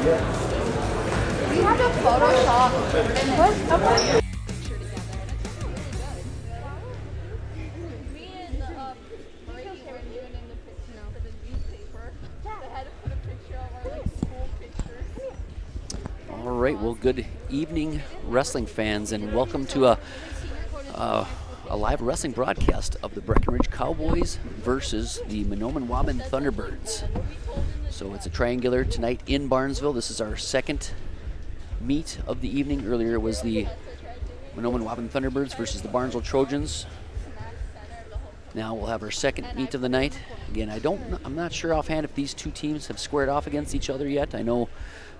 We have a Photoshop. All right, well, good evening, wrestling fans, and welcome to a live wrestling broadcast of the Breckenridge Cowboys versus the Mahnomen Waubun Thunderbirds. So it's a triangular tonight in Barnesville. This is our second meet of the evening. Earlier it was the Mahnomen Waubun Thunderbirds versus the Barnesville Trojans. Now we'll have our second meet of the night. Again, I'm not sure offhand if these two teams have squared off against each other yet. I know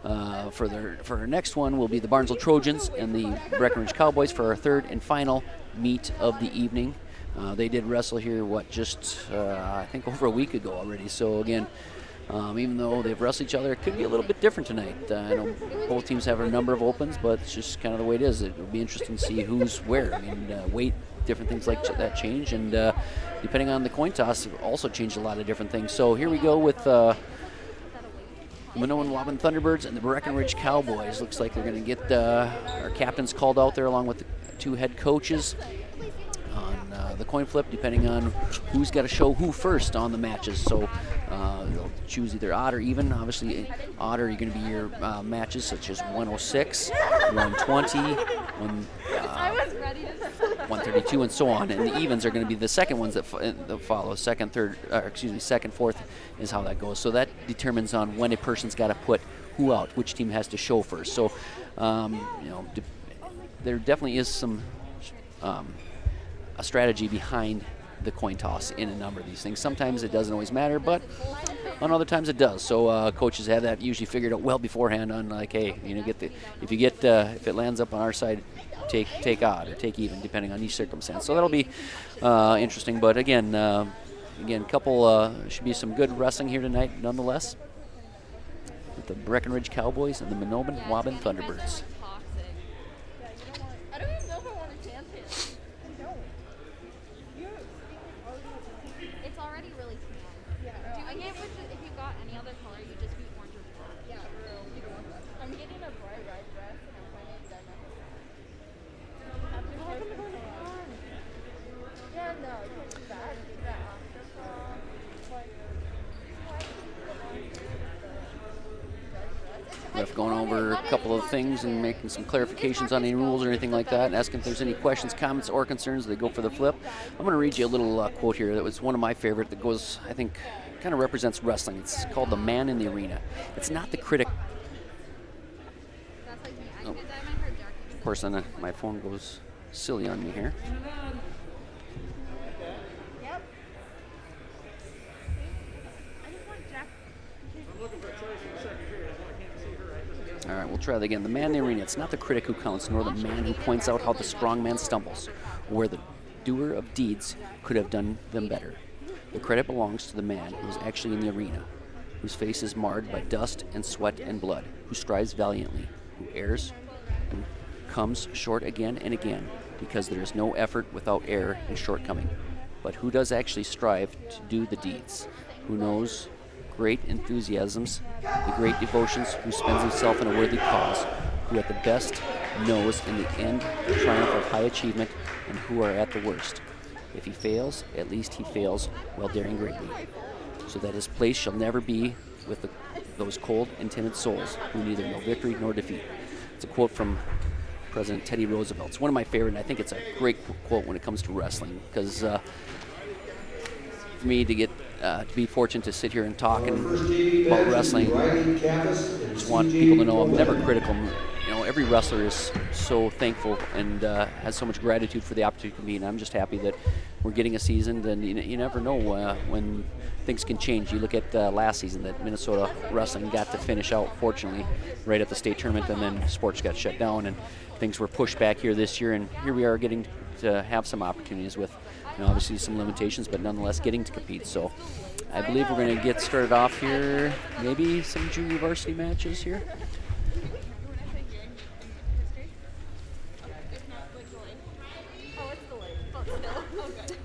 for our next one will be the Barnesville Trojans and the Breckenridge Cowboys for our third and final meet of the evening. They did wrestle here, I think over a week ago already. So again, even though they've wrestled each other, it could be a little bit different tonight. I know both teams have a number of opens, but it's just kind of the way it is. It will be interesting to see who's where. I mean, weight, different things like that change, and depending on the coin toss, it also changed a lot of different things. So here we go with Mahnomen Waubun Thunderbirds and the Breckenridge Cowboys. Looks like they're going to get our captains called out there along with the two head coaches on the coin flip, depending on who's got to show who first on the matches. So they'll choose either odd or even. Obviously, odd are going to be your matches such as 106, 120, 132, and so on. And the evens are going to be the second ones that follow. Second, fourth is how that goes. So that determines on when a person's got to put who out, which team has to show first. So, there definitely is some a strategy behind the coin toss in a number of these things. Sometimes it doesn't always matter, but on other times it does. So coaches have that usually figured out well beforehand on like, hey, if it lands up on our side, take odd or take even, depending on each circumstance. So that'll be interesting. But again, should be some good wrestling here tonight, nonetheless, with the Breckenridge Cowboys and the Mahnomen Waubun Thunderbirds. Ref going over a couple of things and making some clarifications on any rules or anything like that, and asking if there's any questions, comments, or concerns. They go for the flip. I'm going to read you a little quote here that was one of my favorite that goes, I think, kind of represents wrestling. It's called "The Man in the Arena." It's not the critic. Oh. Of course, then my phone goes silly on me here. All right, we'll try that again. The man in the arena, it's not the critic who counts, nor the man who points out how the strong man stumbles, or where the doer of deeds could have done them better. The credit belongs to the man who is actually in the arena, whose face is marred by dust and sweat and blood, who strives valiantly, who errs, who comes short again and again, because there is no effort without error and shortcoming, but who does actually strive to do the deeds, who knows great enthusiasms, the great devotions, who spends himself in a worthy cause, who at the best knows in the end the triumph of high achievement, and who are at the worst. If he fails, at least he fails while daring greatly, so that his place shall never be with those cold and timid souls who neither know victory nor defeat. It's a quote from President Teddy Roosevelt. It's one of my favorite, and I think it's a great quote when it comes to wrestling, because for me to get to be fortunate to sit here and talk about wrestling, I just want people to know I'm never critical. Every wrestler is so thankful and has so much gratitude for the opportunity to be, and I'm just happy that we're getting a season. And you never know when things can change. You look at last season that Minnesota wrestling got to finish out, fortunately, right at the state tournament, and then sports got shut down, and things were pushed back here this year, and here we are getting to have some opportunities with obviously some limitations, but nonetheless getting to compete. So I believe we're going to get started off here, maybe some junior varsity matches here.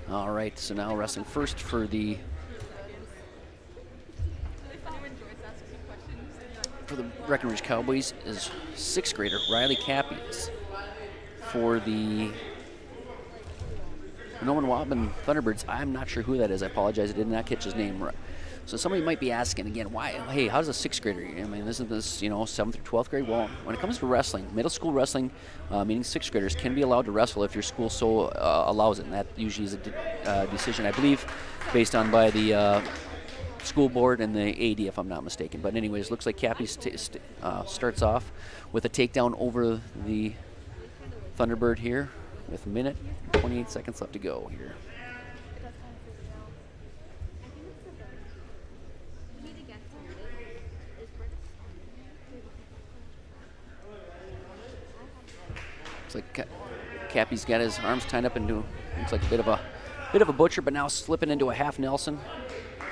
All right, so now wrestling first for the for the Breckenridge Cowboys is 6th grader Riley Cappies. For the Mahnomen Waubun Thunderbirds, I'm not sure who that is. I apologize. I did not catch his name. So somebody might be asking again, why? Hey, how does a 6th grader? I mean, isn't this 7th or 12th grade? Well, when it comes to wrestling, middle school wrestling, meaning 6th graders can be allowed to wrestle if your school so allows it, and that usually is a decision, I believe, based on by the school board and the AD, if I'm not mistaken. But anyways, looks like Cappy starts off with a takedown over the Thunderbird here with a minute, 28 seconds left to go here. Looks like Cappy's got his arms tied up into, looks like a bit of a butcher, but now slipping into a half Nelson,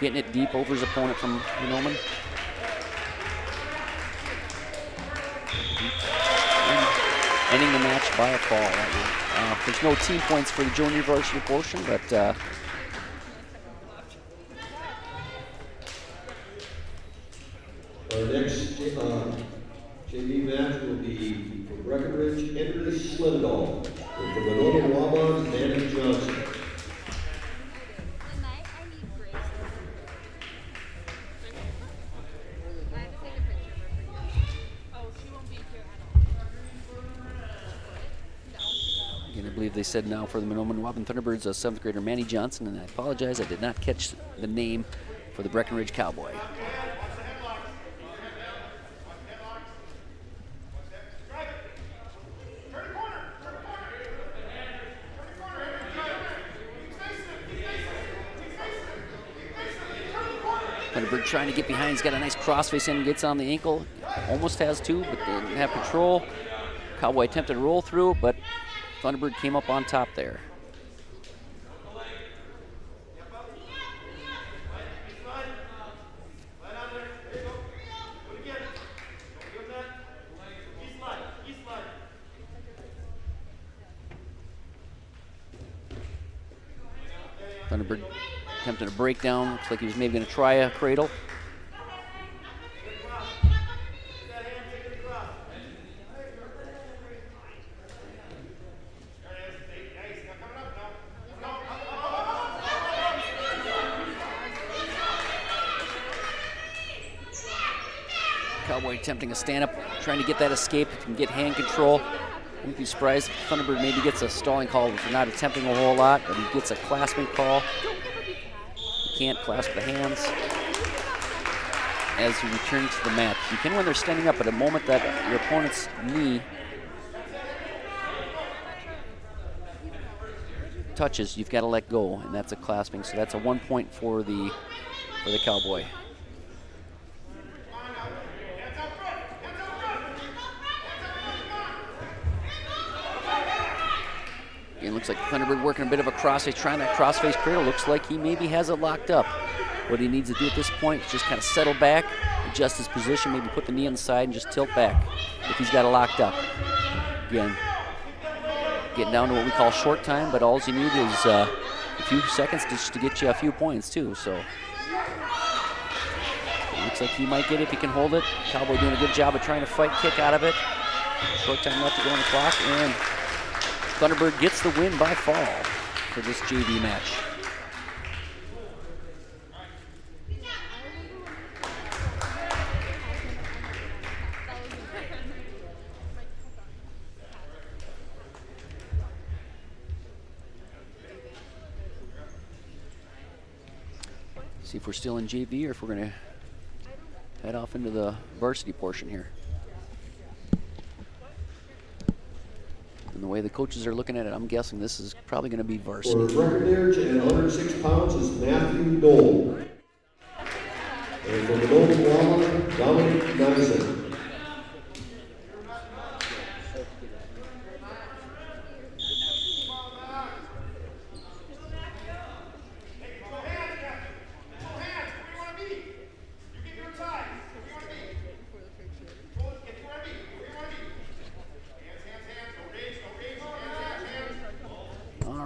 getting it deep over his opponent from Mahnomen. Ending the match by a fall. There's no team points for the junior varsity portion, but our next JV match will be for Breckenridge, Henry Slindahl, and for Mahnomen Waubun, Manny Johnson. Again, I believe they said now for the Mahnomen Waubun Thunderbirds, 7th grader Manny Johnson, and I apologize, I did not catch the name for the Breckenridge Cowboy. Thunderbird trying to get behind. He's got a nice crossface in, gets on the ankle. Almost has two, but didn't have control. Cowboy attempted to roll through, but Thunderbird came up on top there. Thunderbird attempted a breakdown. Looks like he was maybe going to try a cradle. Cowboy attempting a stand-up, trying to get that escape. If he can get hand control, I wouldn't be surprised if Thunderbird maybe gets a stalling call for not attempting a whole lot, but he gets a clasping call. He can't clasp the hands as he returns to the mat. You can when they're standing up, but at the moment that your opponent's knee touches, you've got to let go, and that's a clasping. So that's a 1 point for the Cowboy. It looks like Thunderbird working a bit of a crossface, trying that crossface cradle. Looks like he maybe has it locked up. What he needs to do at this point is just kind of settle back, adjust his position, maybe put the knee on the side and just tilt back if he's got it locked up. Again, getting down to what we call short time, but all you need is a few seconds just to get you a few points too. So it looks like he might get it if he can hold it. Cowboy doing a good job of trying to fight kick out of it. Short time left to go on the clock, and Thunderbird gets the win by fall for this JV match. See if we're still in JV or if we're going to head off into the varsity portion here. And the way the coaches are looking at it, I'm guessing this is probably going to be varsity. For Breckenridge and 106 pounds is Matthew Dole. And for the Mahnomen Waubun, Dominic Madison.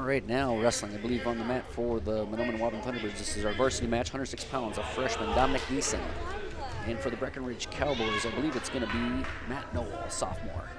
Right now, wrestling, I believe, on the mat for the Mahnomen Waubun Thunderbirds. This is our varsity match, 106 pounds, a freshman, Dominic Neeson. And for the Breckenridge Cowboys, I believe it's going to be Matt Noel, a sophomore.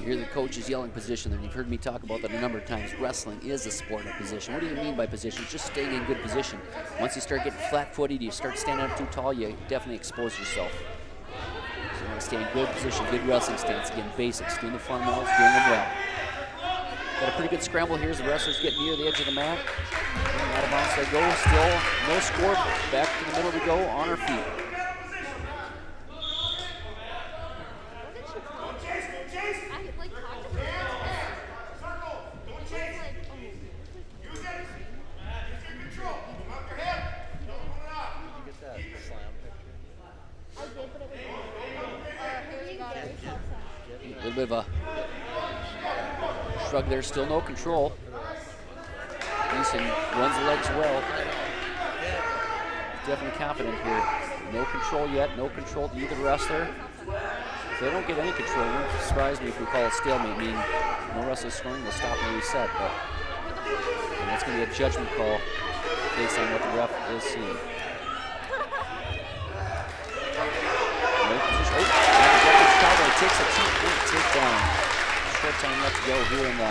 You hear the coaches yelling position there. You've heard me talk about that a number of times. Wrestling is a sport of position. What do you mean by position? It's just staying in good position. Once you start getting flat-footed, you start standing up too tall, you definitely expose yourself. So you want to stay in good position, good wrestling stance. Again, basics, doing the fundamentals, doing them well. Got a pretty good scramble here as the wrestlers get near the edge of the mat. And out of bounds they go. Still no score. Back to the middle we go on our feet. A little bit of a shrug there, still no control. Easton runs the legs well. He's definitely confident here. No control yet, no control to either wrestler. If they don't get any control, it wouldn't surprise me if we call it stalemate, meaning no wrestler scoring, we'll stop and reset. And that's going to be a judgment call based on what the ref is seeing. No position. Oh, the Breckenridge Cowboy takes a 2-point takedown. Short time left to go here in the.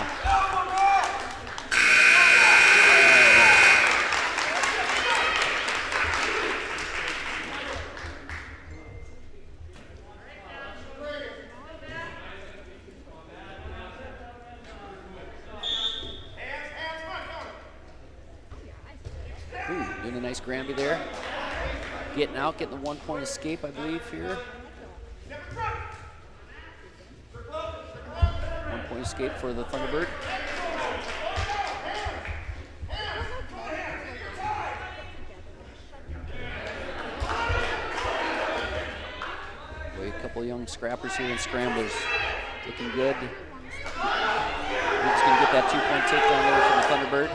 Doing a nice Granby there. Getting out, getting the 1-point escape, I believe, here. 1-point escape for the Thunderbird. A couple of young scrappers here and scramblers. Looking good. Luke's going to get that 2-point takedown there for the Thunderbird.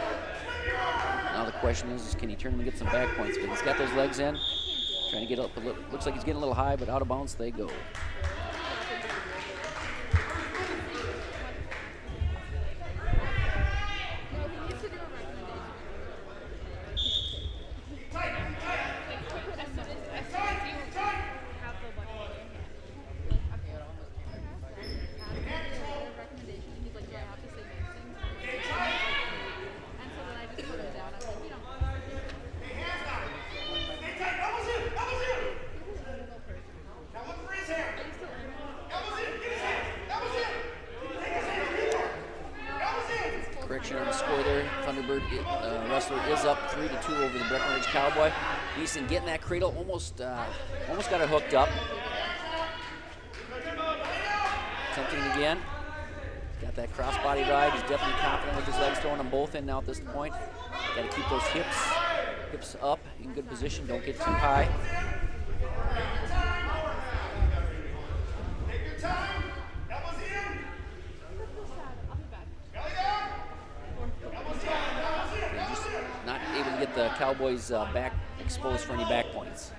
Now the question is can he turn him and get some back points? But he's got those legs in. Trying to get up a little, looks like he's getting a little high, but out of bounds they go. Correction on the score there. Thunderbird wrestler is up 3-2 over the Breckenridge Cowboy. Easton getting that cradle, almost got it hooked up. Attempting again. Got that crossbody ride. He's definitely confident with his legs, throwing them both in now at this point. Got to keep those hips up in good position. Don't get too high. Not able to get the Cowboys back exposed for any back points.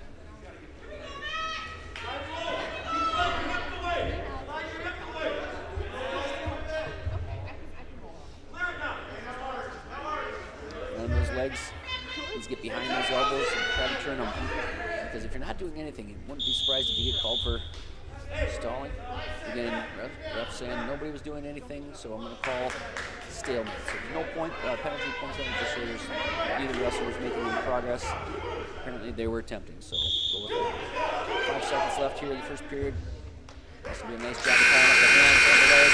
Run those legs. Please get behind those elbows and try to turn them. Because if you're not doing anything, you wouldn't be surprised if you get called for stalling. Again, ref saying nobody was doing anything, so I'm going to call stalemate. So there's no point, penalty points on it, just so there's neither wrestler was making any progress. Apparently they were attempting, so go with it. 5 seconds left here in the first period. This will be a nice job of tying up the hands on the leg.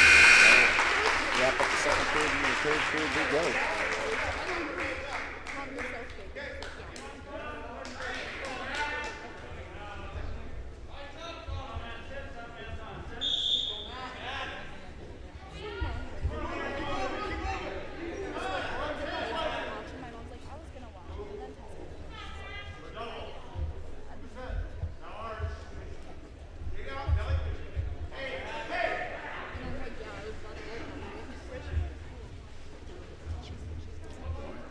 Wrap up the second period, and the third period we go.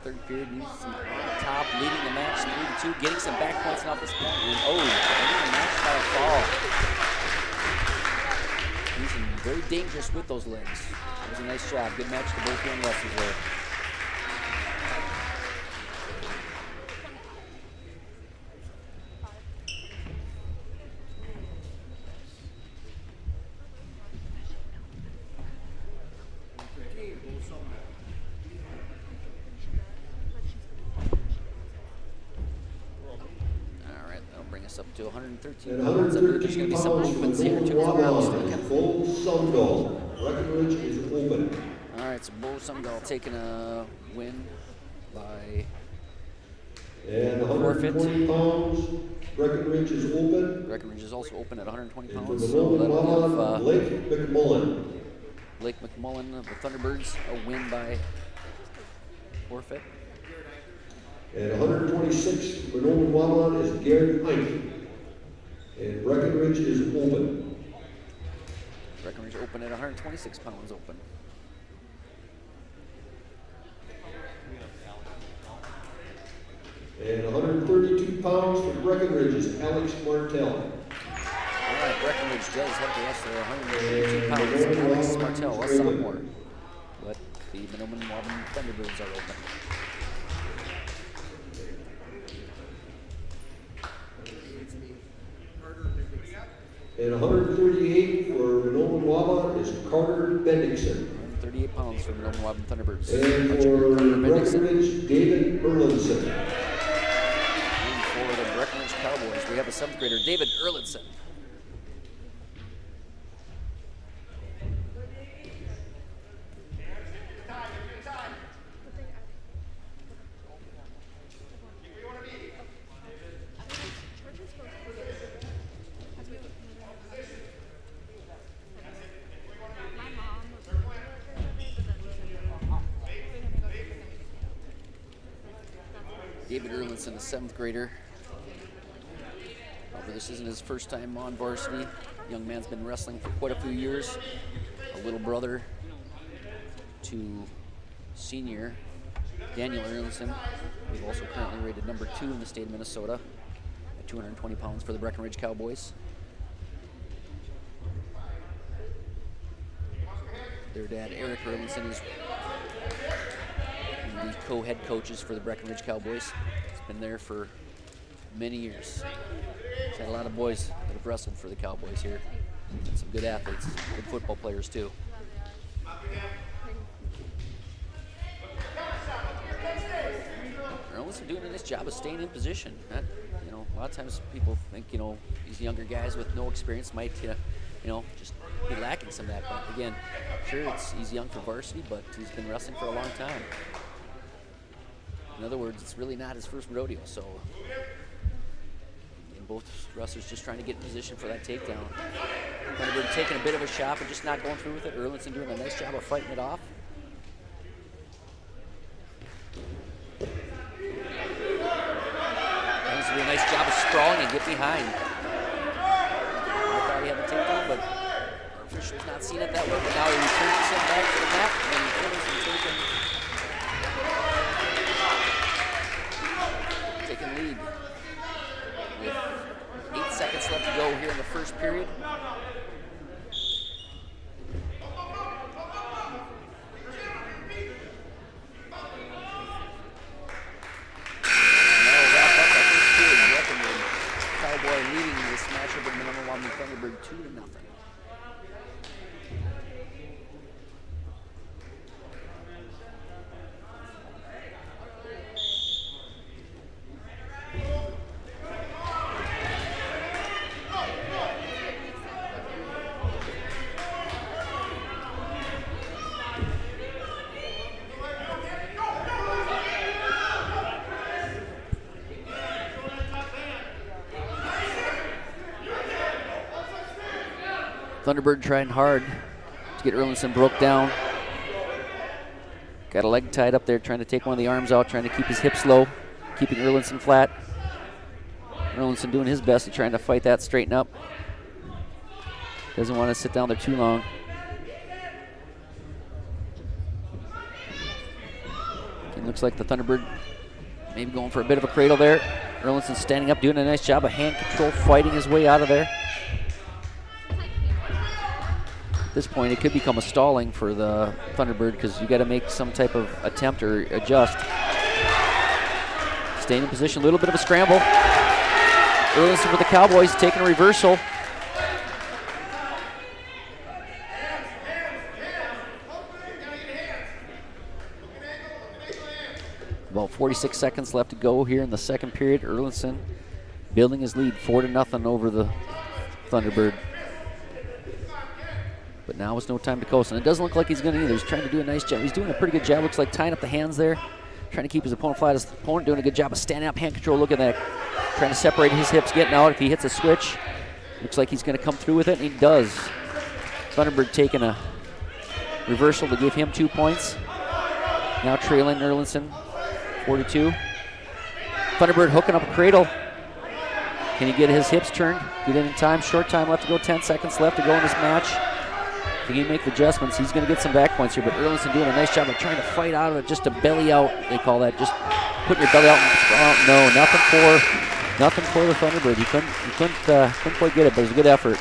third period. He's on top, leading the match 3-2, getting some back points off this point. And the match by a fall. He's very dangerous with those legs. That was a nice job. Good match to both young wrestlers there. Up to 113 pounds. There's going to be some movements here too. Full Sumdall. Breckenridge is open. All right, so Bo Sumdall taking a win by and 120 pounds. Breckenridge is open. Breckenridge is also open at 120 pounds. And for the Blake McMullen. Blake McMullen of the Thunderbirds, a win by forfeit. And 126 for Mahnomen Waubun is Gary Heinke. And Breckenridge is open. Breckenridge open at 126 pounds open. And 132 pounds for Breckenridge is Alex Martell. All right, Breckenridge does have the wrestler 132 pounds. Alex Martell, a sophomore. But the Mahnomen Waubun Thunderbirds are open. And 138 for Mahnomen Waubun is Carter Bendixson. 138 pounds for Mahnomen Waubun Thunderbirds. And for Breckenridge, David Erlinson. And for the Breckenridge Cowboys, we have a 7th grader, David Erlinson. David Erlinson, a 7th grader. However, this isn't his first time on varsity. Young man's been wrestling for quite a few years. A little brother to senior Daniel Erlinson, who's also currently rated number 2 in the state of Minnesota at 220 pounds for the Breckenridge Cowboys. Their dad, Eric Erlinson, is the co-head coaches for the Breckenridge Cowboys. He's been there for many years. He's had a lot of boys that have wrestled for the Cowboys here. And some good athletes, good football players too. They're also doing a nice job of staying in position. A lot of times people think, these younger guys with no experience might, just be lacking some of that. But again, sure, he's young for varsity, but he's been wrestling for a long time. In other words, it's really not his first rodeo, so both wrestlers just trying to get in position for that takedown. Thunderbird taking a bit of a shot, but just not going through with it. Erlinson doing a nice job of fighting it off. Erlinson doing a nice job of sprawling and get behind. I thought he had the takedown, but our official's not seeing it that way. But now he returns him back to the mat, and Erlinson taking lead with 8 seconds left to go here in the first period. Cowboy leading this matchup with Mahnomen Waubun Thunderbird 2-0. Thunderbird trying hard to get Erlinson broke down. Got a leg tied up there, trying to take one of the arms out, trying to keep his hips low, keeping Erlinson flat. Erlinson doing his best to trying to fight that, straighten up. Doesn't want to sit down there too long. Looks like the Thunderbird maybe going for a bit of a cradle there. Erlinson standing up, doing a nice job of hand control, fighting his way out of there. At this point, it could become a stalling for the Thunderbird because you got to make some type of attempt or adjust. Staying in position, a little bit of a scramble. Erlinson for the Cowboys taking a reversal. About 46 seconds left to go here in the second period. Erlinson building his lead 4-0 over the Thunderbird. But now it's no time to coast, and it doesn't look like he's going to either. He's trying to do a nice job. He's doing a pretty good job. Looks like tying up the hands there, trying to keep his opponent flat. His opponent doing a good job of standing up, hand control. Look at that, trying to separate his hips, getting out. If he hits a switch, looks like he's going to come through with it, and he does. Thunderbird taking a reversal to give him 2 points. Now trailing Erlinson, 4-2. Thunderbird hooking up a cradle. Can he get his hips turned? Get in time. Short time left to go. 10 seconds left to go in this match. If he can make the adjustments, he's going to get some back points here. But Erlinson doing a nice job of trying to fight out of it, just a belly out. They call that, just putting your belly out. And, no, nothing for the Thunderbird. He couldn't quite get it, but it was a good effort.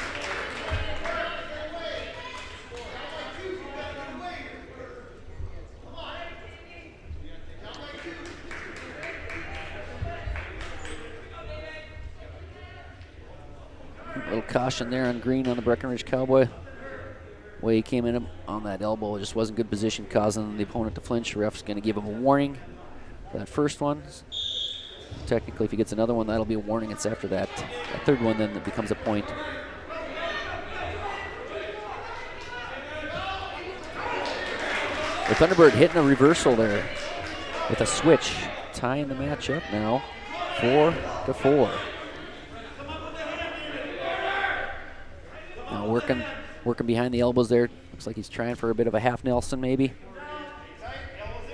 A little caution there on Green on the Breckenridge Cowboy. Way he came in on that elbow, it just wasn't good position, causing the opponent to flinch. Ref's going to give him a warning for that first one. Technically, if he gets another one, that'll be a warning. It's after that third one, then it becomes a point. The Thunderbird hitting a reversal there with a switch, tying the match up now, 4-4. Now working behind the elbows there. Looks like he's trying for a bit of a half Nelson maybe.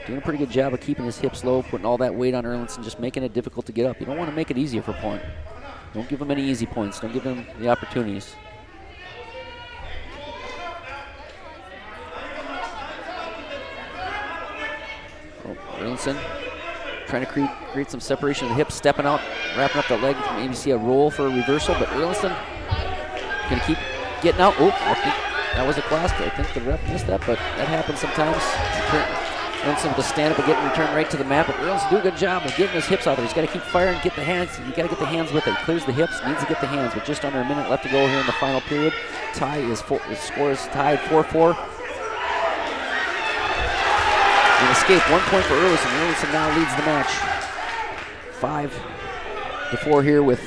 Doing a pretty good job of keeping his hips low, putting all that weight on Erlinson, just making it difficult to get up. You don't want to make it easier for point. Don't give him any easy points. Don't give him the opportunities. Oh, Erlinson trying to create some separation of the hips, stepping out, wrapping up the leg. Maybe see a roll for a reversal, but Erlinson going to keep getting out. Oh, I think that was a clasp. I think the ref missed that, but that happens sometimes. Erlinson with the stand up and getting returned right to the mat, but Erlinson doing a good job of getting his hips out there. He's got to keep firing, get the hands. You got to get the hands with it. He clears the hips, needs to get the hands, but just under a minute left to go here in the final period. His score is tied 4-4. An escape, 1 point for Erlinson. Erlinson now leads the match. 5-4 here with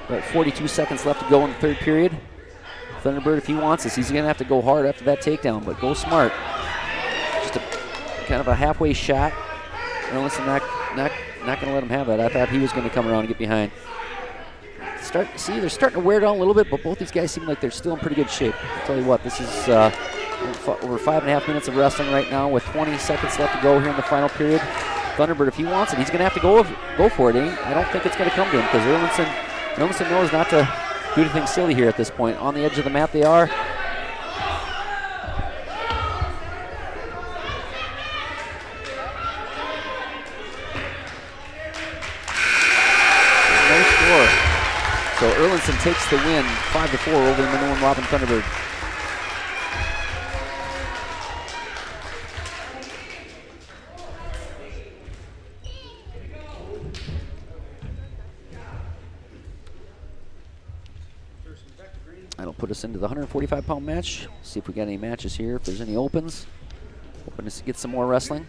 about 42 seconds left to go in the third period. Thunderbird, if he wants this, he's going to have to go hard after that takedown, but go smart. Just a kind of a halfway shot. Erlinson not going to let him have that. I thought he was going to come around and get behind. See, they're starting to wear down a little bit, but both these guys seem like they're still in pretty good shape. I'll tell you what, this is over 5.5 minutes of wrestling right now with 20 seconds left to go here in the final period. Thunderbird, if he wants it, he's going to have to go for it. I don't think it's going to come to him because Erlinson knows not to do anything silly here at this point. On the edge of the mat they are. No score. So Erlinson takes the win, 5-4 over the Mahnomen Waubun Thunderbird. That'll put us into the 145-pound match. See if we got any matches here, if there's any opens. Hoping to get some more wrestling.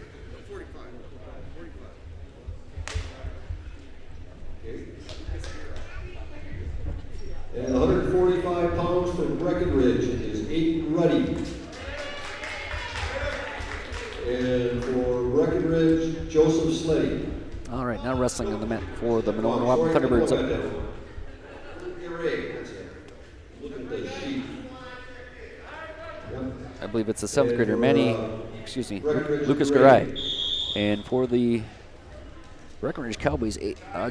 And 145 pounds from Breckenridge is Aiden Ruddy. And for Breckenridge, Joseph Sleddy. All right, now wrestling on the mat for the Mahnomen Waubun Thunderbirds. Look at the sheet. I believe it's the 7th grader, Lucas Garay. And for the Breckenridge Cowboys,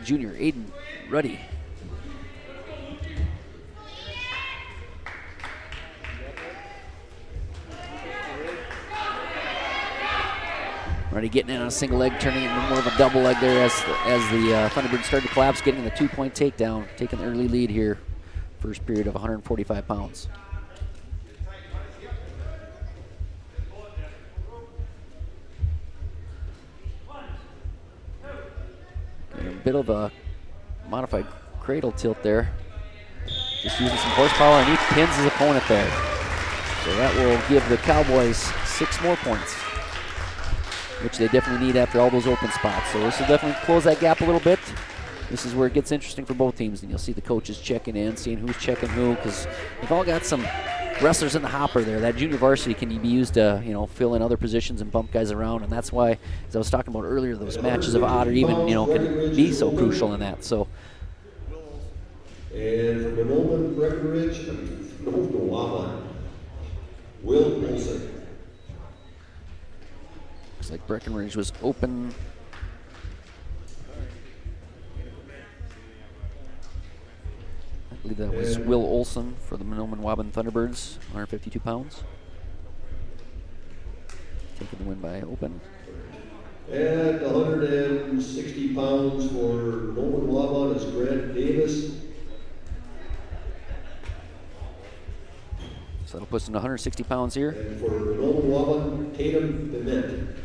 junior Aiden Ruddy. Already getting in on a single leg, turning it into more of a double leg there as the Thunderbirds started to collapse, getting the 2-point takedown, taking the early lead here. First period of 145 pounds. And a bit of a modified cradle tilt there. Just using some horsepower, and he pins his opponent there. So that will give the Cowboys 6 more points, which they definitely need after all those open spots. So this will definitely close that gap a little bit. This is where it gets interesting for both teams, and you'll see the coaches checking in, seeing who's checking who, because they've all got some wrestlers in the hopper there. That junior varsity can be used to, fill in other positions and bump guys around, and that's why, as I was talking about earlier, those matches of odd or even, can be so crucial in that. So. And from Mahnomen, Breckenridge, Waubun, Will Olson. Looks like Breckenridge was open. I believe that was Will Olson for the Mahnomen Waubun Thunderbirds, 152 pounds. Taking the win by open. At 160 pounds for Mahnomen Waubun is Grant Davis. So that'll put us in 160 pounds here. And for Mahnomen Waubun, Tatum Bement.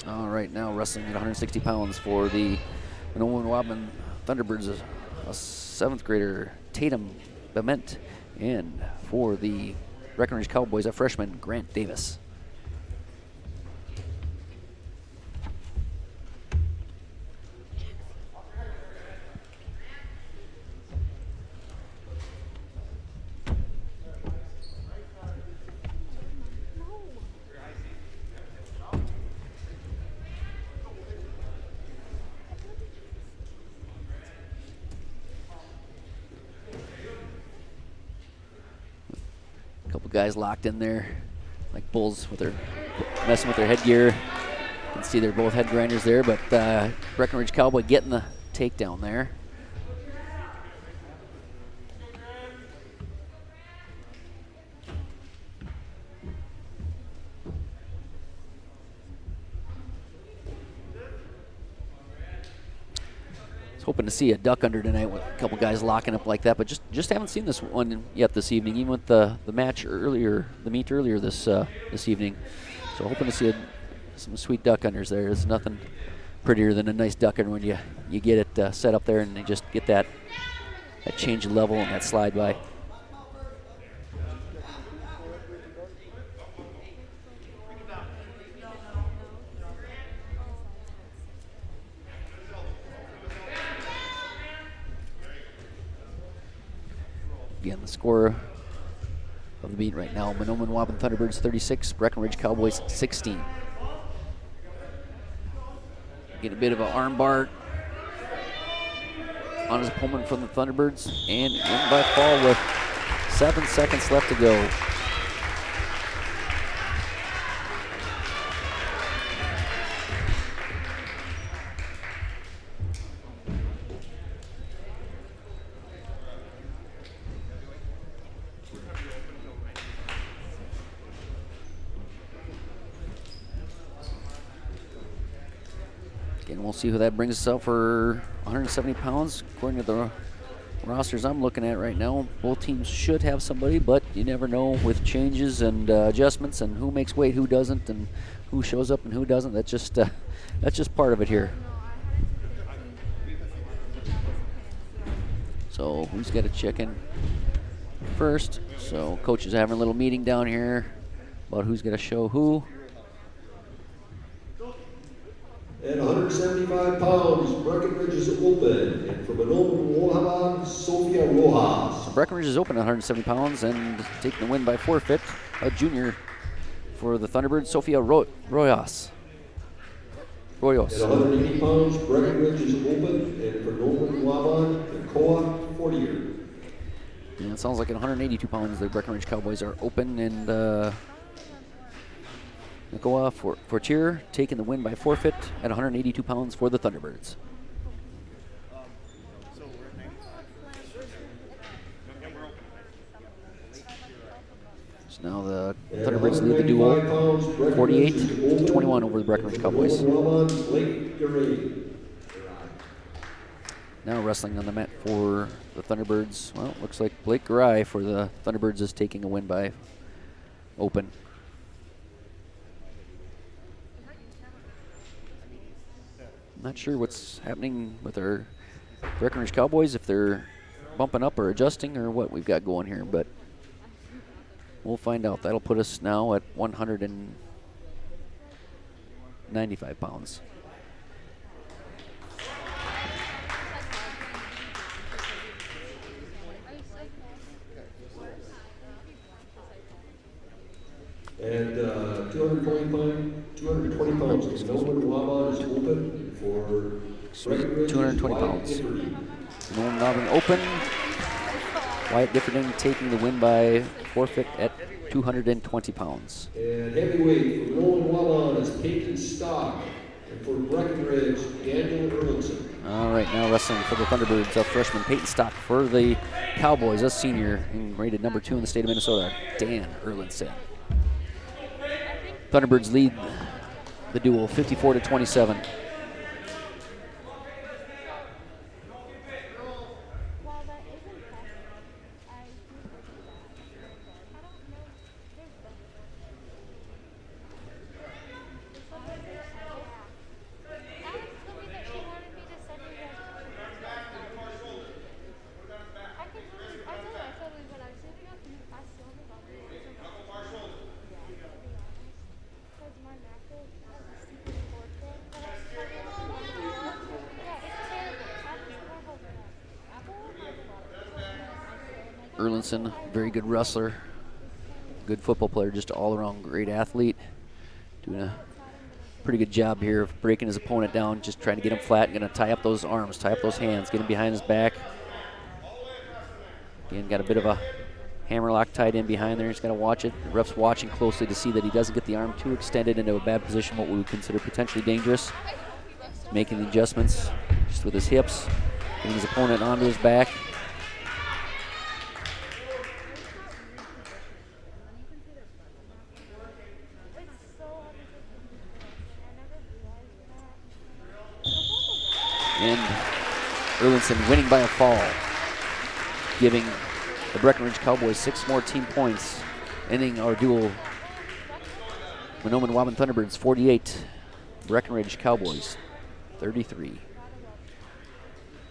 All right, now wrestling at 160 pounds for the Mahnomen Waubun Thunderbirds, a 7th grader, Tatum Bement, and for the Breckenridge Cowboys, a freshman, Grant Davis. Guys locked in there like bulls with their messing with their headgear. You can see they're both head grinders there, but Breckenridge Cowboy getting the takedown there. Hoping to see a duck under tonight with a couple guys locking up like that, but just haven't seen this one yet this evening, even with the meet earlier this evening. So hoping to see some sweet duck unders there. There's nothing prettier than a nice duck under when you get it set up there and you just get that change of level and that slide by. Again, the score of the meet right now, Mahnomen Waubun Thunderbirds 36, Breckenridge Cowboys 16. Get a bit of an arm bar on his opponent from the Thunderbirds, and in by fall with 7 seconds left to go. Again, we'll see who that brings us up for 170 pounds. According to the rosters I'm looking at right now, both teams should have somebody, but you never know with changes and adjustments and who makes weight, who doesn't, and who shows up and who doesn't. That's just part of it here. So who's got to check in first? So coach is having a little meeting down here about who's going to show who. At 175 pounds, Breckenridge is open. And from Mahnomen Waubun, Sophia Rojas. So Breckenridge is open at 170 pounds and taking the win by forfeit. A junior for the Thunderbirds, Sophia Rojas. At 180 pounds, Breckenridge is open. And from Mahnomen Waubun, Nicoa Fortier. And it sounds like at 182 pounds, the Breckenridge Cowboys are open, and Nicoa Fortier taking the win by forfeit at 182 pounds for the Thunderbirds. Now the And Thunderbirds lead the duel 195 pounds, Breckenridge is 48-21 over the Breckenridge Cowboys. Waubun, Blake Garay. Now wrestling on the mat for the Thunderbirds. Well, looks like Blake Garay for the Thunderbirds is taking a win by open. Not sure what's happening with our Breckenridge Cowboys, if they're bumping up or adjusting or what we've got going here, but we'll find out. That'll put us now at 195 pounds. And 220 pounds. Mahnomen Waubun is open for Breckenridge. 220 pounds. Mahnomen open. Wyatt Differden taking the win by forfeit at 220 pounds. And heavyweight for Mahnomen Waubun is Peyton Stock. And for Breckenridge, Daniel Erlinson. All right, now wrestling for the Thunderbirds, a freshman Peyton Stock. For the Cowboys, a senior and rated number 2 in the state of Minnesota, Dan Erlinson. Thunderbirds lead the duel 54-27. Erlinson, very good wrestler, good football player, just all around great athlete. Doing a pretty good job here of breaking his opponent down, just trying to get him flat, going to tie up those arms, tie up those hands, get him behind his back. Again, got a bit of a hammerlock tied in behind there. He's got to watch it. The ref's watching closely to see that he doesn't get the arm too extended into a bad position, what we would consider potentially dangerous. He's making the adjustments just with his hips, getting his opponent onto his back. And Erlinson winning by a fall, giving the Breckenridge Cowboys 6 more team points, ending our duel. Mahnomen Waubun Thunderbirds 48, Breckenridge Cowboys 33.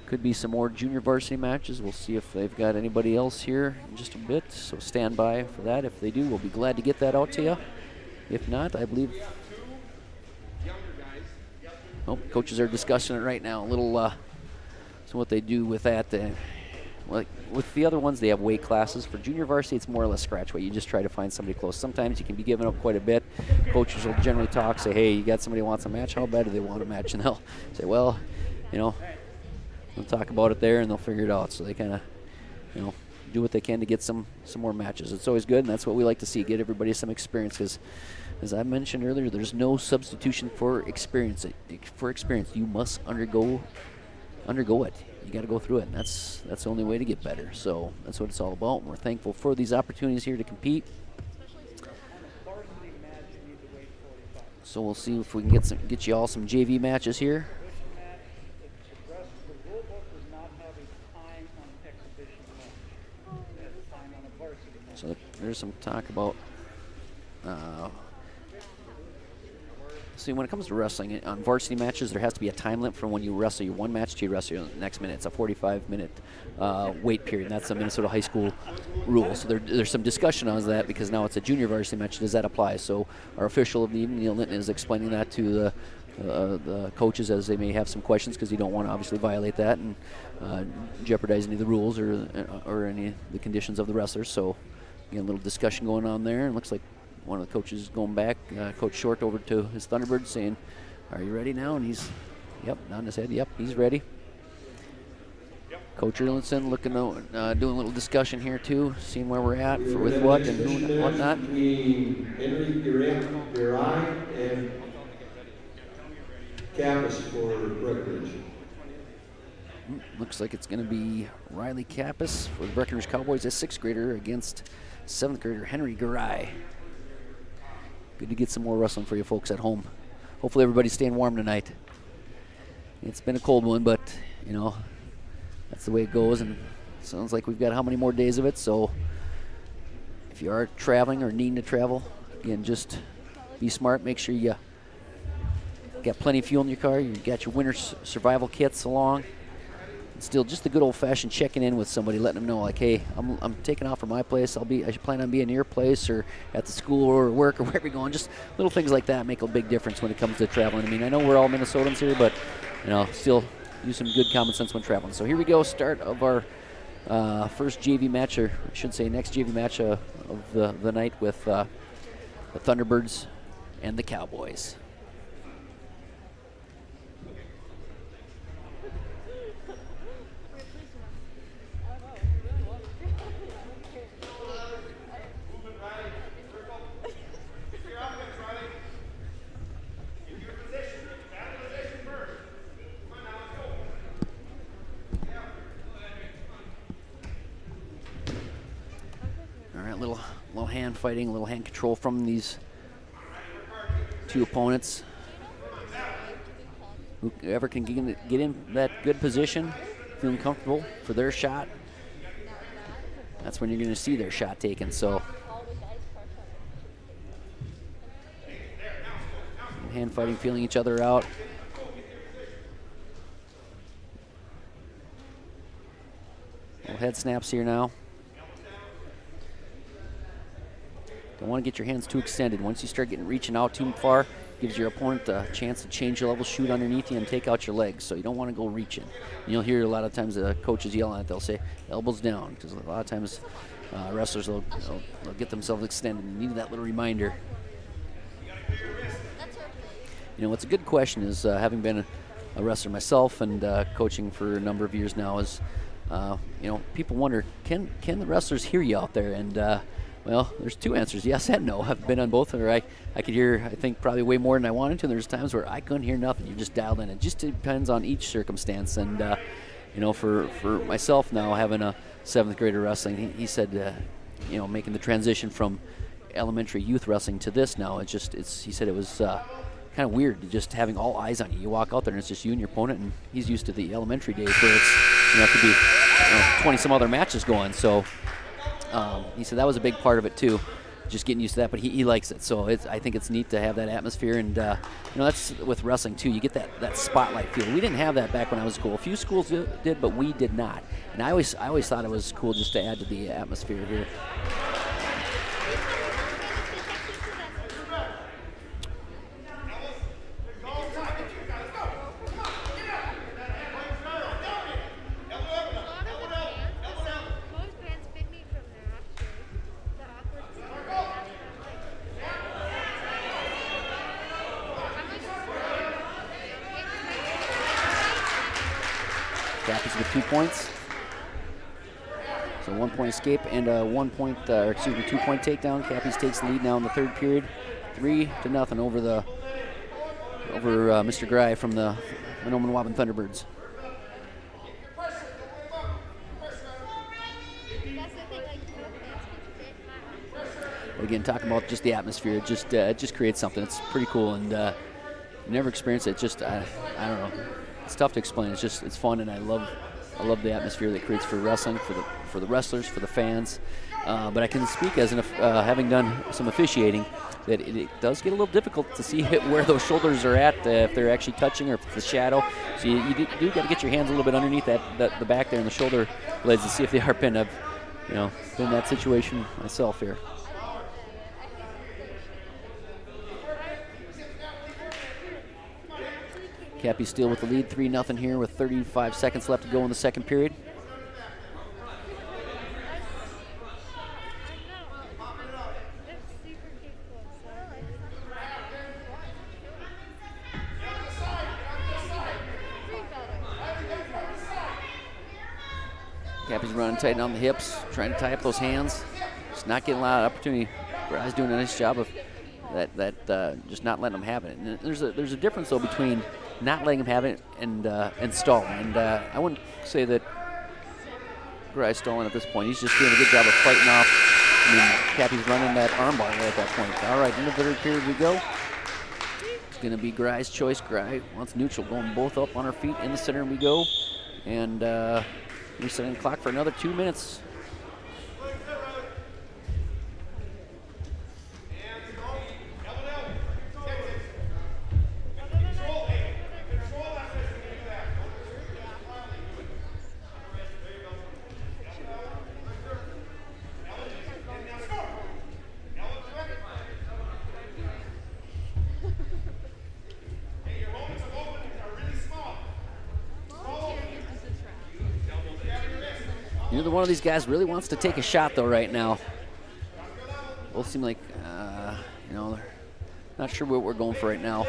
Could be some more junior varsity matches. We'll see if they've got anybody else here in just a bit, so stand by for that. If they do, we'll be glad to get that out to you. If not, I believe coaches are discussing it right now. A little, so what they do with that, like with the other ones, they have weight classes. For junior varsity, it's more or less scratch weight. You just try to find somebody close. Sometimes you can be giving up quite a bit. Coaches will generally talk, say, hey, you got somebody who wants a match? How bad do they want a match? And they'll say, well, they'll talk about it there and they'll figure it out. So they kind of, do what they can to get some more matches. It's always good, and that's what we like to see, get everybody some experience, because as I mentioned earlier, there's no substitution for experience. You must undergo it. You got to go through it, and that's the only way to get better. So that's what it's all about, and we're thankful for these opportunities here to compete. So we'll see if we can get you all some JV matches here. So there's some talk about. See, when it comes to wrestling, on varsity matches, there has to be a time limit from when you wrestle your one match to you wrestle your next minute. It's a 45-minute wait period. That's the Minnesota high school rule. So there's some discussion on that because now it's a junior varsity match. Does that apply? So our official of the evening, Neil Linton, is explaining that to the coaches as they may have some questions, because you don't want to obviously violate that and jeopardize any of the rules or any of the conditions of the wrestlers. So again, a little discussion going on there. It looks like one of the coaches going back, Coach Short, over to his Thunderbirds saying, are you ready now? And he's, nodding his head, he's ready. Yep. Coach Erlinson looking to doing a little discussion here too, seeing where we're at with what and who and whatnot. Between Henry Garay and Kappas for Breckenridge. Looks like it's going to be Riley Kappas for the Breckenridge Cowboys, a 6th grader against 7th grader Henry Garay. Good to get some more wrestling for you folks at home. Hopefully everybody's staying warm tonight. It's been a cold one, but you know, that's the way it goes, and it sounds like we've got how many more days of it, so if you are traveling or needing to travel, again, just be smart. Make sure you got plenty of fuel in your car. You got your winter survival kits along. And still, just the good old-fashioned checking in with somebody, letting them know, like, hey, I'm taking off from my place. I should plan on being near your place or at the school or work or wherever you're going. Just little things like that make a big difference when it comes to traveling. I mean, I know we're all Minnesotans here, but you know, still use some good common sense when traveling. So here we go, start of our first JV match, or I should say next JV match of the night with the Thunderbirds and the Cowboys. Little hand fighting, a little hand control from these two opponents. Whoever can get in that good position, feeling comfortable for their shot, that's when you're going to see their shot taken. So hand fighting, feeling each other out. Little head snaps here now. Don't want to get your hands too extended. Once you start reaching out too far, gives your opponent a chance to change your level, shoot underneath you, and take out your legs. So you don't want to go reaching. And you'll hear a lot of times the coaches yell at it. They'll say, elbows down, because a lot of times wrestlers will get themselves extended. You need that little reminder. You know, what's a good question is, having been a wrestler myself and coaching for a number of years now, is, you know, people wonder, can the wrestlers hear you out there? And well, there's two answers, yes and no. I've been on both, or I could hear, I think, probably way more than I wanted to. And there's times where I couldn't hear nothing. You're just dialed in. It just depends on each circumstance. And, you know, for myself now, having a 7th grader wrestling, he said, you know, making the transition from elementary youth wrestling to this now, he said it was kind of weird, just having all eyes on you. You walk out there and it's just you and your opponent, and he's used to the elementary days where it's, you know, it could be 20 some other matches going. So he said that was a big part of it too, just getting used to that. But he likes it, so I think it's neat to have that atmosphere. And you know, that's with wrestling too. You get that spotlight feel. We didn't have that back when I was in school. A few schools did, but we did not. And I always thought it was cool just to add to the atmosphere here. Cappies with 2 points. So 1 point escape and a 2 point takedown. Cappies takes the lead now in the third period. 3-0 over Mr. Gray from the Mahnomen Waubun Thunderbirds. Again, talking about just the atmosphere, it just creates something. It's pretty cool, and you never experienced it. Just I don't know. It's tough to explain. It's fun, and I love the atmosphere that it creates for wrestling, for the wrestlers, for the fans. But I can speak as having done some officiating, that it does get a little difficult to see where those shoulders are at, if they're actually touching or if it's the shadow. So you do got to get your hands a little bit underneath the back there and the shoulder blades to see if they are pinned. I've been in that situation myself here. Cappy still with the lead, 3-0 here with 35 seconds left to go in the second period. Cappy's running tight on the hips, trying to tie up those hands. Just not getting a lot of opportunity. Brad's doing a nice job of just not letting them have it. And there's a difference though between not letting them have it and stalling. And I wouldn't say that Gry's stalling at this point. He's just doing a good job of fighting off. I mean, Cappy's running that armbar right at that point. All right, in the third period we go. It's going to be Gry's choice. Gry wants neutral, going both up on her feet. In the center we go. And resetting the clock for another 2 minutes. Neither one of these guys really wants to take a shot, though, right now. Both seem like, they're not sure what we're going for right now.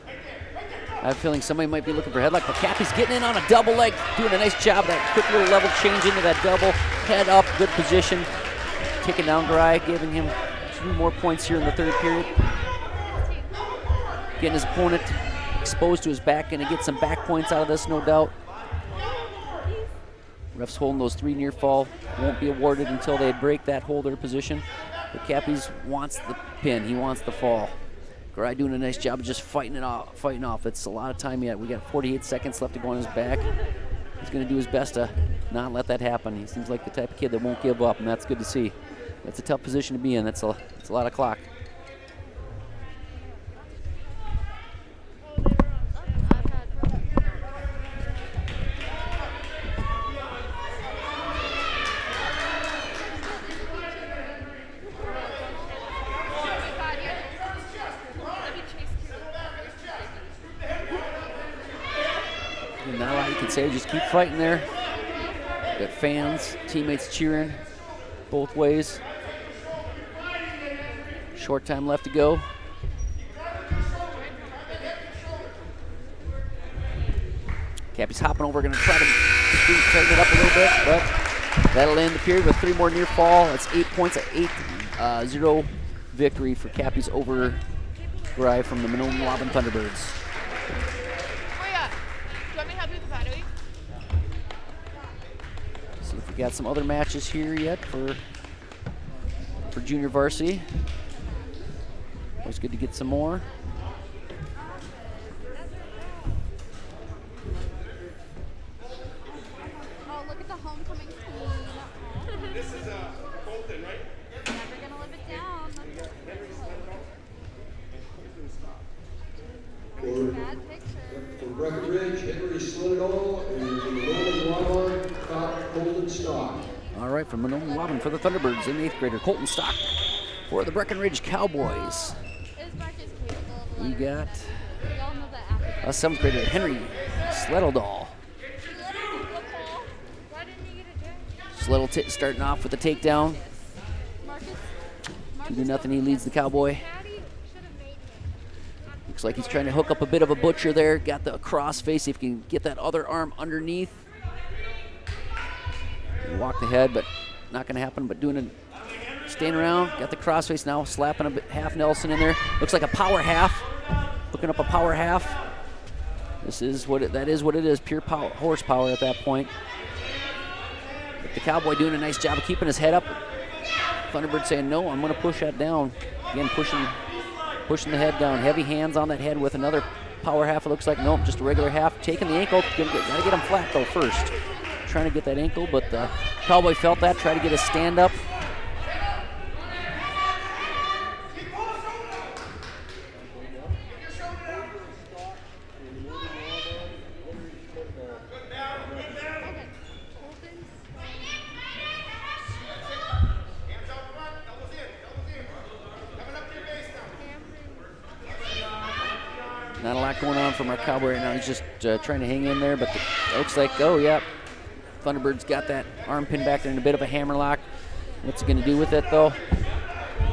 I have a feeling somebody might be looking for a headlock, but Cappy's getting in on a double leg, doing a nice job. That quick little level change into that double. Head up, good position. Taking down Gry, giving him 2 more points here in the third period. Getting his opponent exposed to his back, going to get some back points out of this, no doubt. Refs holding those 3 near fall. Won't be awarded until they break that holder position. But Cappy's wants the pin. He wants the fall. Gry doing a nice job of just fighting off. It's a lot of time yet. We got 48 seconds left to go on his back. He's going to do his best to not let that happen. He seems like the type of kid that won't give up, and that's good to see. That's a tough position to be in. That's a lot of clock. Not a lot you can say, just keep fighting there. Got fans, teammates cheering both ways. Short time left to go. Cappy's hopping over, gonna try to tighten it up a little bit, but that'll end the period with 3 more near fall. That's 8 points, an 8-0 victory for Cappy's over Gry from the Mahnomen Waubun Thunderbirds. See if we got some other matches here yet for junior varsity. Always good to get some more. Oh, look at the homecoming team. This is Colton, right? Never gonna live it down. Bad picture. For Breckenridge, Henry Slidell, and for Mahnomen Waubun, Colton Stock. All right, from Mahnomen Waubun for the Thunderbirds in 8th grader Colton Stock for the Breckenridge Cowboys. Is Marcus capable of We got We all know that after. a 7th grader Henry Sleddledall. Why didn't you get a drink? Sleddle starting off with the takedown. Marcus. 2-0, he leads the Cowboy. Looks like he's trying to hook up a bit of a butcher there. Got the cross face, see if he can get that other arm underneath. Walk the head, but not gonna happen, but staying around, got the cross face now, slapping a bit, half Nelson in there. Looks like a power half, hooking up a power half. That is what it is, pure power, horsepower at that point. But the Cowboy doing a nice job of keeping his head up. Thunderbird saying, no, I'm gonna push that down. Again, pushing the head down. Heavy hands on that head with another power half, it looks like. Nope, just a regular half. Taking the ankle, gotta get him flat though first. Trying to get that ankle, but the Cowboy felt that, tried to get his stand up. Not a lot going on from our Cowboy right now. He's just trying to hang in there, but it looks like, oh, yeah. Thunderbird's got that arm pin back there in a bit of a hammer lock. What's he going to do with it, though?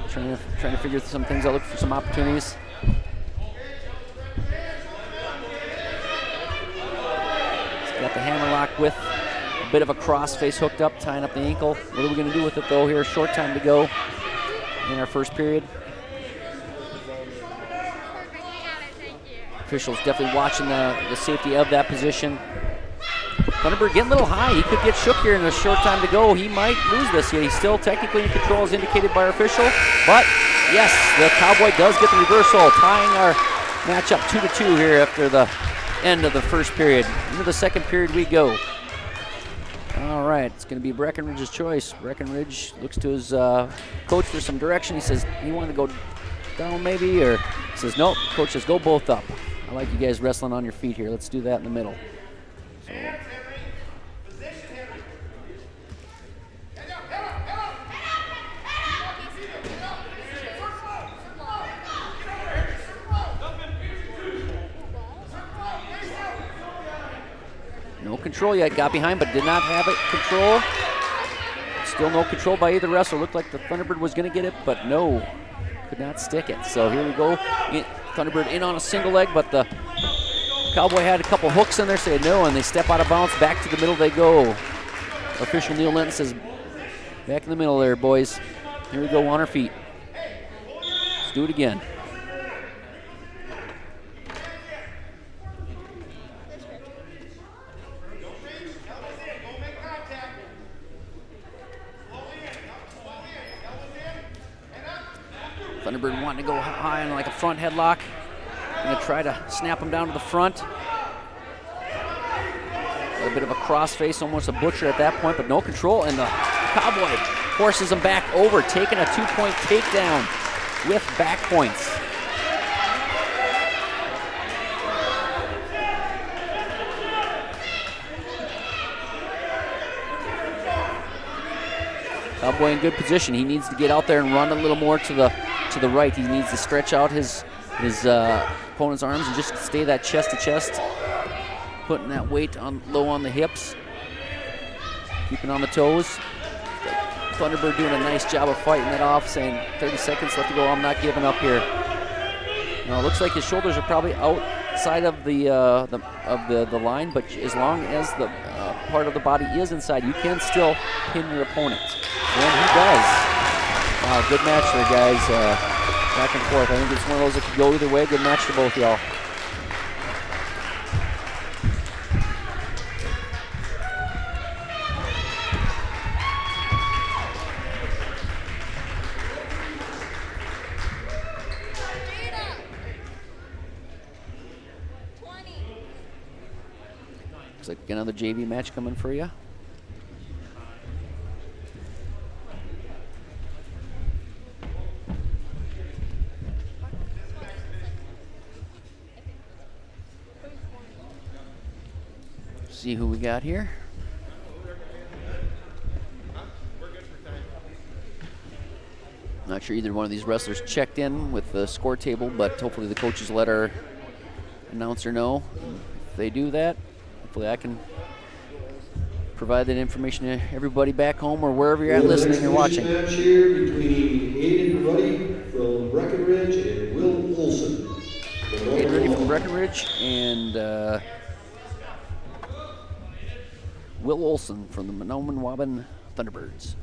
Trying to figure some things out, look for some opportunities. He's got the hammer lock with a bit of a cross face hooked up, tying up the ankle. What are we going to do with it, though, here? Short time to go in our first period. Officials definitely watching the safety of that position. Thunderbird getting a little high. He could get shook here in a short time to go. He might lose this. Yet he's still technically in control as indicated by our official. But yes, the Cowboy does get the reversal, tying our matchup 2-2 here after the end of the first period. Into the second period we go. All right, it's going to be Breckenridge's choice. Breckenridge looks to his coach for some direction. He says he wanted to go down maybe, or he says nope. Coach says go both up. I like you guys wrestling on your feet here. Let's do that in the middle. So, no control yet. Got behind, but did not have it control. Still no control by either wrestler. Looked like the Thunderbird was going to get it, but no. Could not stick it. So here we go. Thunderbird in on a single leg, but the Cowboy had a couple hooks in there, said no, and they step out of bounds. Back to the middle they go. Official Neil Linton says, back in the middle there, boys. Here we go on our feet. Let's do it again. Thunderbird wanting to go high on like a front headlock. Gonna try to snap him down to the front. Got a bit of a crossface, almost a butcher at that point, but no control, and the Cowboy forces him back over, taking a 2-point takedown with back points. Cowboy in good position. He needs to get out there and run a little more to the right. He needs to stretch out his opponent's arms and just stay that chest to chest, putting that weight low on the hips, keeping on the toes. Thunderbird doing a nice job of fighting it off, saying 30 seconds left to go. I'm not giving up here. Now it looks like his shoulders are probably outside of the line, but as long as the part of the body is inside, you can still pin your opponent. And he does. Wow, good match there, guys. Back and forth. I think it's one of those that could go either way. Good match to both y'all. Looks like another JV match coming for you. See who we got here. Not sure either one of these wrestlers checked in with the score table, but hopefully the coaches let our announcer know. If they do that, hopefully I can provide that information to everybody back home or wherever you're at listening or watching. Match here between Aiden Ruddy from Breckenridge and Will Olson. Aiden Ruddy from Breckenridge and Will Olson from the Mahnomen Waubun Thunderbirds.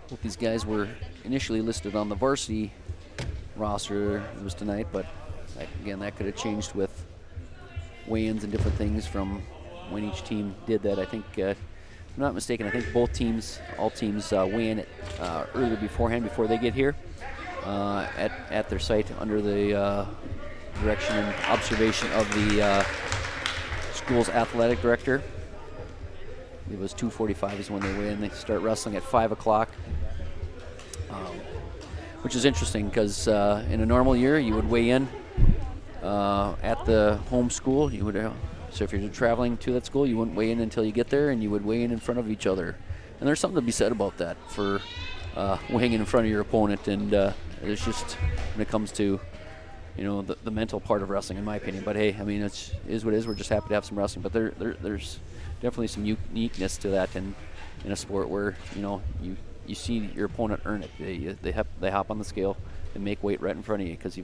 Both these guys were initially listed on the varsity roster. It was tonight, but again, that could have changed with weigh-ins and different things from when each team did that. I think, if I'm not mistaken, I think all teams weigh in earlier beforehand before they get here at their site under the direction and observation of the school's athletic director. It was 2:45 is when they weigh in. They start wrestling at 5 o'clock, which is interesting because in a normal year you would weigh in at the home school. You would so if you're traveling to that school, you wouldn't weigh in until you get there, and you would weigh in front of each other. And there's something to be said about that for weighing in front of your opponent. And it's just when it comes to the mental part of wrestling, in my opinion. But hey, I mean, it is what it is. We're just happy to have some wrestling. But there's definitely some uniqueness to that in a sport where you see your opponent earn it. They hop on the scale and make weight right in front of you because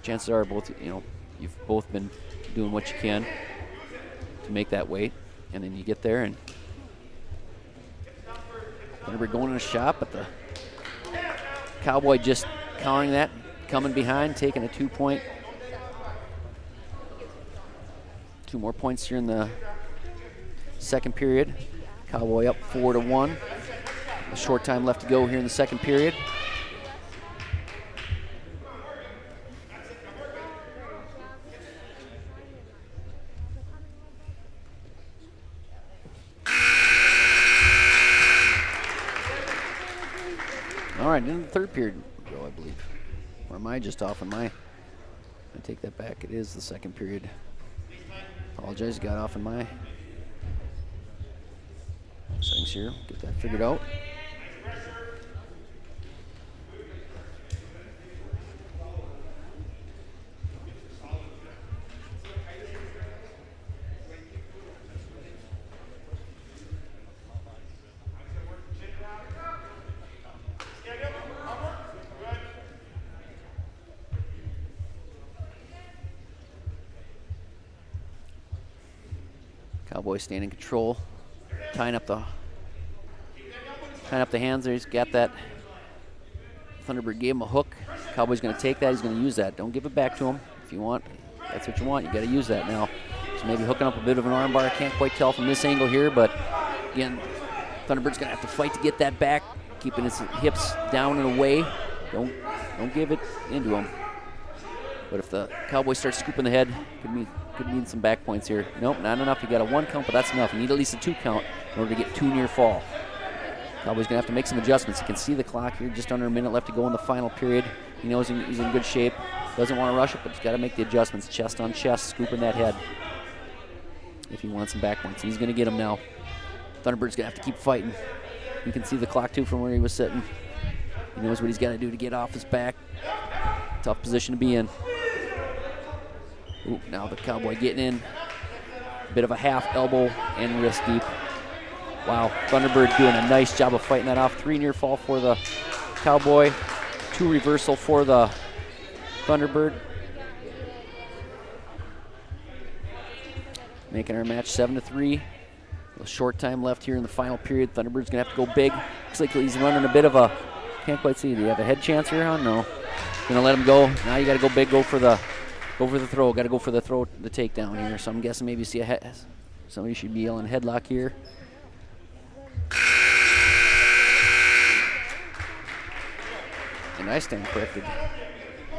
chances are you've both been doing what you can to make that weight. And then you get there and Thunderbird going in a shot, but the Cowboy just countering that, coming behind, taking a 2 point. 2 more points here in the second period. Cowboy up 4-1. A short time left to go here in the second period. All right, in the third period, I believe. Or am I just off on my? I take that back. It is the second period. Apologize, got off in my settings here. Get that figured out. Cowboy staying in control, tying up the hands there. He's got that. Thunderbird gave him a hook. Cowboy's going to take that. He's going to use that. Don't give it back to him. If you want, that's what you want. You got to use that now. So maybe hooking up a bit of an arm bar. I can't quite tell from this angle here, but again, Thunderbird's going to have to fight to get that back, keeping his hips down and away. Don't give it into him. But if the Cowboy starts scooping the head, could need some back points here. Nope, not enough. You got a 1 count, but that's enough. You need at least a 2 count in order to get too near fall. Cowboy's gonna have to make some adjustments. You can see the clock here, just under a minute left to go in the final period. He knows he's in good shape. Doesn't want to rush it, but he's got to make the adjustments. Chest on chest, scooping that head. If he wants some back points, he's gonna get them now. Thunderbird's gonna have to keep fighting. You can see the clock too from where he was sitting. He knows what he's got to do to get off his back. Tough position to be in. Ooh, now the Cowboy getting in. Bit of a half elbow and wrist deep. Wow, Thunderbird doing a nice job of fighting that off. 3 near fall for the Cowboy. 2 reversal for the Thunderbird. Making our match 7-3. A short time left here in the final period. Thunderbird's gonna have to go big. Looks like he's running a bit of a, can't quite see. Do you have a head chance here, huh? No. Gonna let him go. Now you gotta go big, go for the throw. Got to go for the throw, the takedown here. So I'm guessing maybe see somebody should be yelling headlock here. And I stand corrected.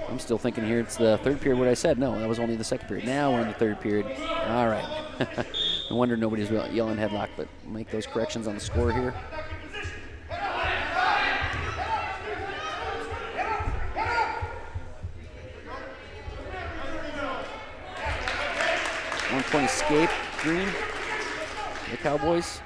I'm still thinking here it's the third period. What I said? No, that was only the second period. Now we're in the third period. All right. No wonder nobody's yelling headlock, but make those corrections on the score here. One-point escape, Green, the Cowboys.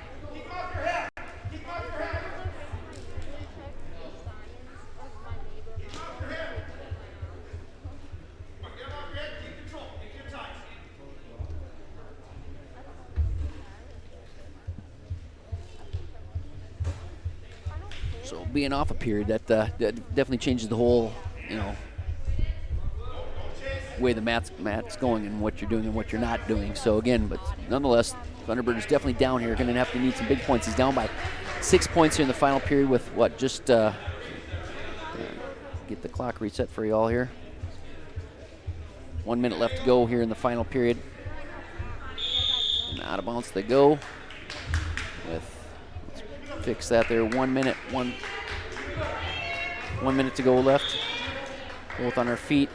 So being off a period, that definitely changes the whole, way the mat's going and what you're doing and what you're not doing. So again, but nonetheless, Thunderbird is definitely down here. Going to have to need some big points. He's down by 6 points here in the final period with what? Just get the clock reset for y'all here. 1 minute left to go here in the final period. And out of bounds they go. Let's fix that there. 1 minute, one minute to go left. Both on our feet.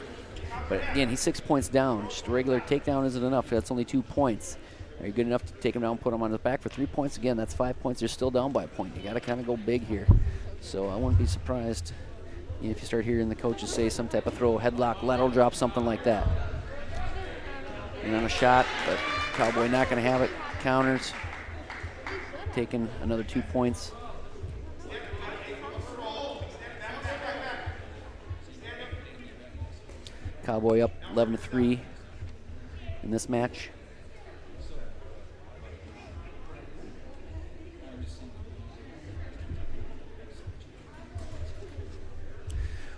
But again, he's 6 points down. Just a regular takedown isn't enough. That's only 2 points. Are you good enough to take him down, put him on his back for 3 points? Again, that's 5 points. They're still down by a point. You got to kind of go big here. So I wouldn't be surprised if you start hearing the coaches say some type of throw, headlock, lateral drop, something like that. And on a shot, but Cowboy not going to have it. Counters. Taking another 2 points. Cowboy up 11-3 in this match.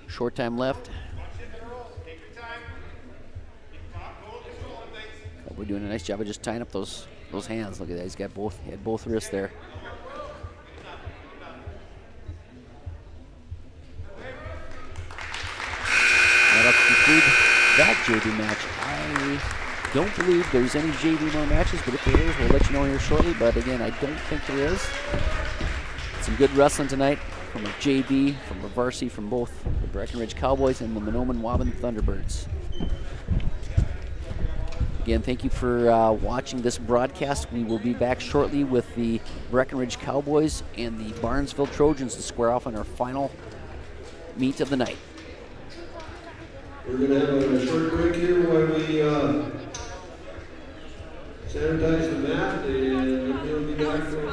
Short time left. Cowboy doing a nice job of just tying up those Those hands, look at that. He's got both, he had both wrists there. That'll conclude that JV match. I don't believe there's any JV more matches, but if there is, we'll let you know here shortly. But again, I don't think there is. Some good wrestling tonight from a JV, from a Varsity, from both the Breckenridge Cowboys and the Mahnomen Waubun Thunderbirds. Again, thank you for watching this broadcast. We will be back shortly with the Breckenridge Cowboys and the Barnesville Trojans to square off on our final meet of the night. We're going to have a short break here while we sanitize the mat, and we'll be back for a